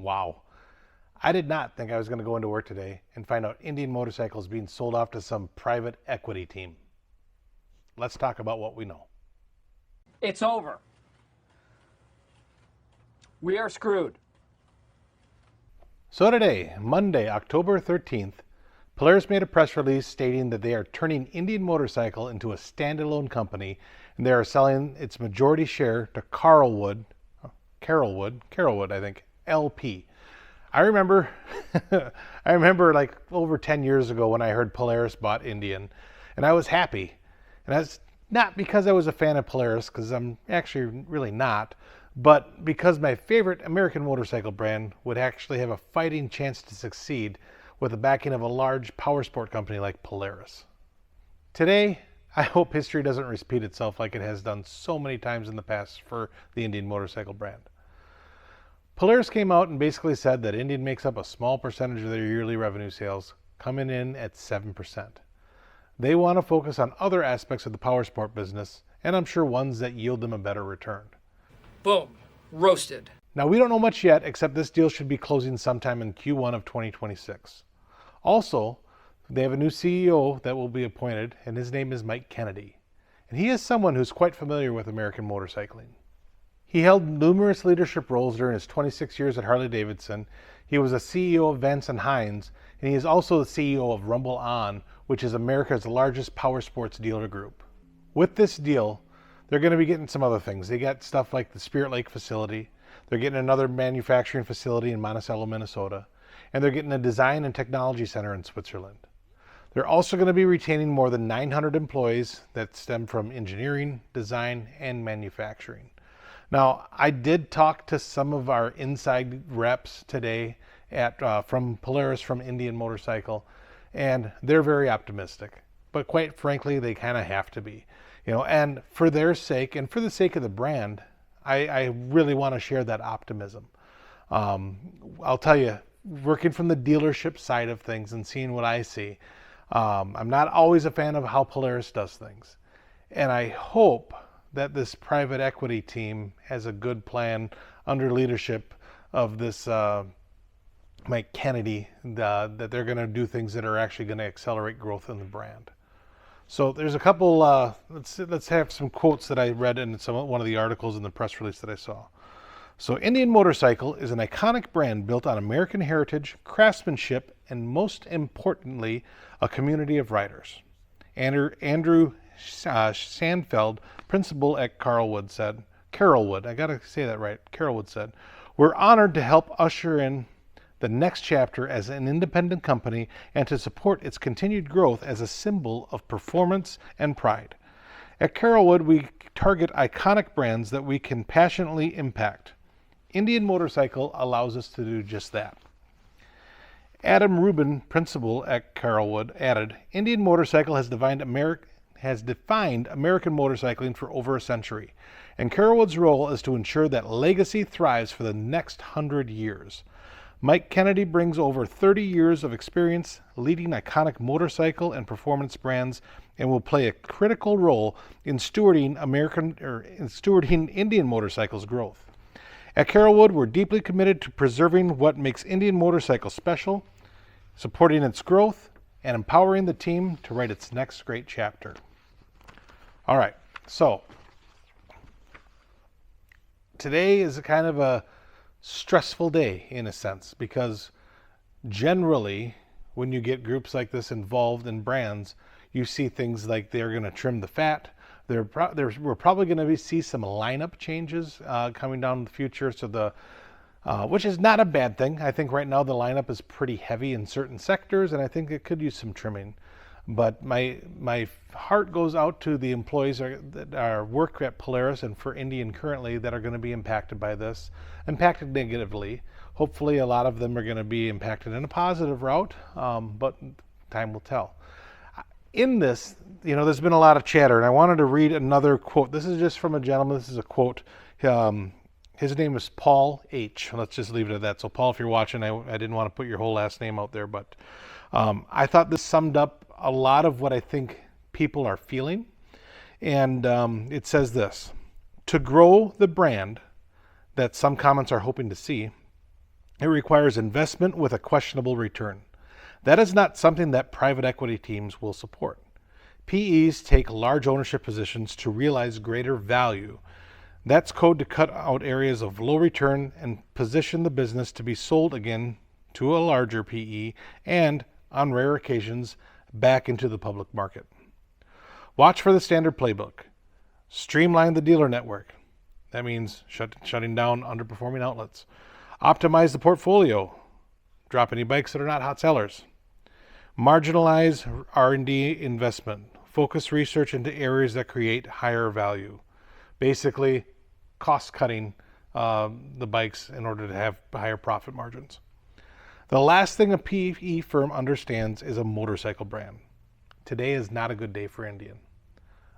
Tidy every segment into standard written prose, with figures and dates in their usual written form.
Wow. I did not think I was going to go into work today and find out Indian Motorcycles being sold off to some private equity team. Let's talk about what we know. It's over. We are screwed. So today, Monday, October 13th, Polaris made a press release stating that they are turning Indian Motorcycle into a standalone company and they are selling its majority share to Carolwood, I think, LP. I remember like over 10 years ago when I heard Polaris bought Indian, and I was happy. And that's not because I was a fan of Polaris, because I'm actually really not, but because my favorite American motorcycle brand would actually have a fighting chance to succeed with the backing of a large power sport company like Polaris. Today, I hope history doesn't repeat itself like it has done so many times in the past for the Indian motorcycle brand. Polaris came out and basically said that Indian makes up a small percentage of their yearly revenue sales, coming in at 7%. They want to focus on other aspects of the power sport business, and I'm sure ones that yield them a better return. Boom. Roasted. Now, we don't know much yet, except this deal should be closing sometime in Q1 of 2026. Also, they have a new CEO that will be appointed, and his name is Mike Kennedy. And he is someone who's quite familiar with American motorcycling. He held numerous leadership roles during his 26 years at Harley-Davidson. He was a CEO of Vance & Hines, and he is also the CEO of Rumble On, which is America's largest power sports dealer group. With this deal, they're going to be getting some other things. They got stuff like the Spirit Lake facility. They're getting another manufacturing facility in Monticello, Minnesota. And they're getting a design and technology center in Switzerland. They're also going to be retaining more than 900 employees that stem from engineering, design, and manufacturing. Now, I did talk to some of our inside reps today from Polaris, from Indian Motorcycle, and they're very optimistic. But quite frankly, they kind of have to be. And for their sake and for the sake of the brand, I really want to share that optimism. I'll tell you, working from the dealership side of things and seeing what I see, I'm not always a fan of how Polaris does things. And I hope that this private equity team has a good plan under leadership of this Mike Kennedy, that they're going to do things that are actually going to accelerate growth in the brand. So there's a couple, let's have some quotes that I read in one of the articles in the press release that I saw. So Indian Motorcycle is an iconic brand built on American heritage, craftsmanship, and most importantly, a community of riders. Andrew Sandfeld, principal at Carolwood, said, Carolwood said, "We're honored to help usher in the next chapter as an independent company and to support its continued growth as a symbol of performance and pride. At Carolwood, we target iconic brands that we can passionately impact. Indian Motorcycle allows us to do just that." Adam Rubin, principal at Carolwood, added, "Indian Motorcycle has defined American motorcycling for over a century, and Carolwood's role is to ensure that legacy thrives for the next 100 years. Mike Kennedy brings over 30 years of experience leading iconic motorcycle and performance brands and will play a critical role in stewarding Indian Motorcycle's growth. At Carolwood, we're deeply committed to preserving what makes Indian Motorcycle special, supporting its growth, and empowering the team to write its next great chapter." All right, so today is a kind of a stressful day in a sense, because generally when you get groups like this involved in brands, you see things like they're going to trim the fat. We're probably going to see some lineup changes coming down in the future, so which is not a bad thing. I think right now the lineup is pretty heavy in certain sectors, and I think it could use some trimming. But my heart goes out to the employees that work at Polaris and for Indian currently that are going to be impacted by this, impacted negatively. Hopefully a lot of them are going to be impacted in a positive route, but time will tell. In this, there's been a lot of chatter, and I wanted to read another quote. This is just from a gentleman. This is a quote. His name is Paul H. Let's just leave it at that. So Paul, if you're watching, I didn't want to put your whole last name out there, but I thought this summed up a lot of what I think people are feeling. And it says this: to grow the brand that some comments are hoping to see, It requires investment with a questionable return. That is not something that private equity teams will support. PEs take large ownership positions to realize greater value. That's code to cut out areas of low return and position the business to be sold again to a larger PE and, on rare occasions, back into the public market. Watch for the standard playbook. Streamline the dealer network. That means shutting down underperforming outlets. Optimize the portfolio. Drop any bikes that are not hot sellers. Marginalize R&D investment. Focus research into areas that create higher value. Basically, cost cutting the bikes in order to have higher profit margins. The last thing a PE firm understands is a motorcycle brand. Today is not a good day for Indian.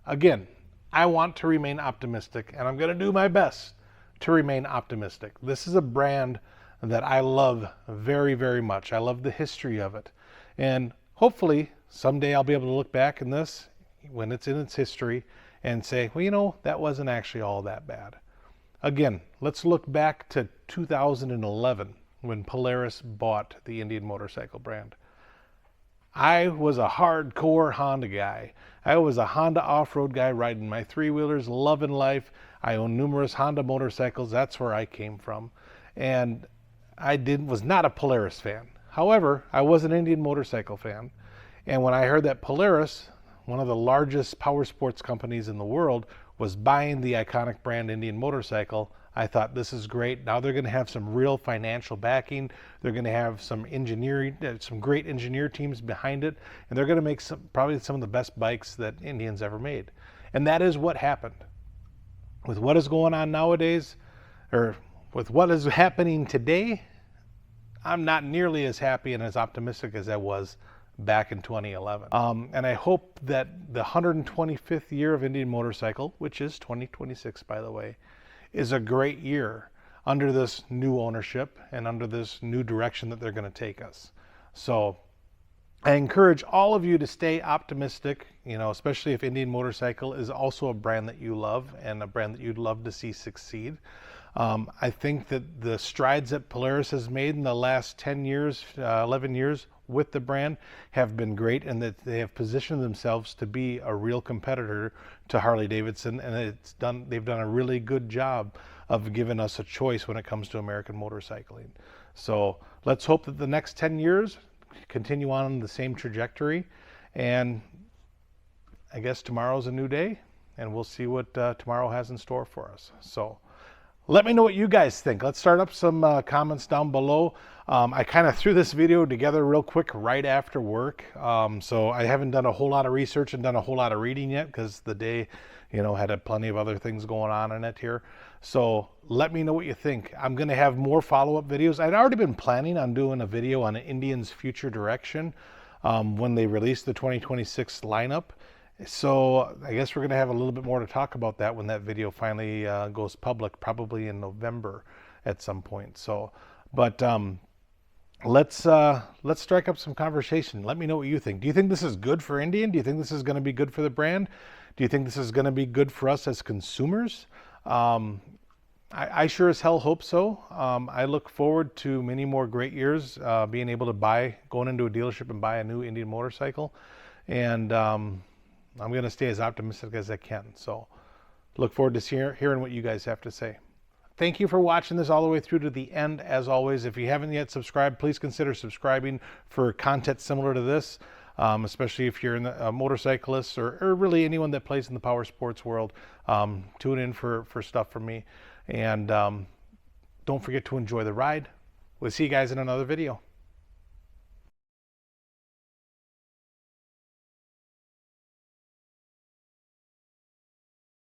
Again, I want to remain optimistic, and I'm going to do my best to remain optimistic. This is a brand that I love very, very much. I love the history of it. And hopefully someday I'll be able to look back in this when it's in its history and say, well, you know, that wasn't actually all that bad. Again, let's look back to 2011 when Polaris bought the Indian motorcycle brand. I was a hardcore Honda guy. I was a Honda off-road guy riding my three-wheelers, loving life. I own numerous Honda motorcycles. That's where I came from. And I was not a Polaris fan. However, I was an Indian motorcycle fan. And when I heard that Polaris, one of the largest power sports companies in the world, was buying the iconic brand Indian motorcycle, I thought, this is great. Now they're going to have some real financial backing. They're going to have some engineering, some great engineer teams behind it, and they're going to make probably some of the best bikes that Indians ever made. And that is what happened. With what is going on nowadays, or with what is happening today, I'm not nearly as happy and as optimistic as I was back in 2011. And I hope that the 125th year of Indian Motorcycle, which is 2026 by the way, is a great year under this new ownership and under this new direction that they're going to take us. So I encourage all of you to stay optimistic, especially if Indian Motorcycle is also a brand that you love and a brand that you'd love to see succeed. I think that the strides that Polaris has made in the last 10 years, 11 years with the brand have been great, and that they have positioned themselves to be a real competitor to Harley-Davidson, and they've done a really good job of giving us a choice when it comes to American motorcycling. So let's hope that the next 10 years continue on the same trajectory, and I guess tomorrow's a new day, and we'll see what tomorrow has in store for us. So let me know what you guys think. Let's start up some comments down below. I kind of threw this video together real quick right after work. So I haven't done a whole lot of research and done a whole lot of reading yet because the day, had plenty of other things going on in it here. So let me know what you think. I'm going to have more follow-up videos. I'd already been planning on doing a video on Indian's future direction when they release the 2026 lineup. So I guess we're going to have a little bit more to talk about that when that video finally goes public, probably in November at some point. So, but let's strike up some conversation. Let me know what you think. Do you think this is good for Indian? Do you think this is going to be good for the brand? Do you think this is going to be good for us as consumers? I sure as hell hope so. I look forward to many more great years being able to going into a dealership and buy a new Indian motorcycle. And I'm going to stay as optimistic as I can. So look forward to hearing what you guys have to say. Thank you for watching this all the way through to the end. As always, if you haven't yet subscribed, please consider subscribing for content similar to this, especially if you're a motorcyclist or really anyone that plays in the power sports world. Tune in for stuff from me. And don't forget to enjoy the ride. We'll see you guys in another video.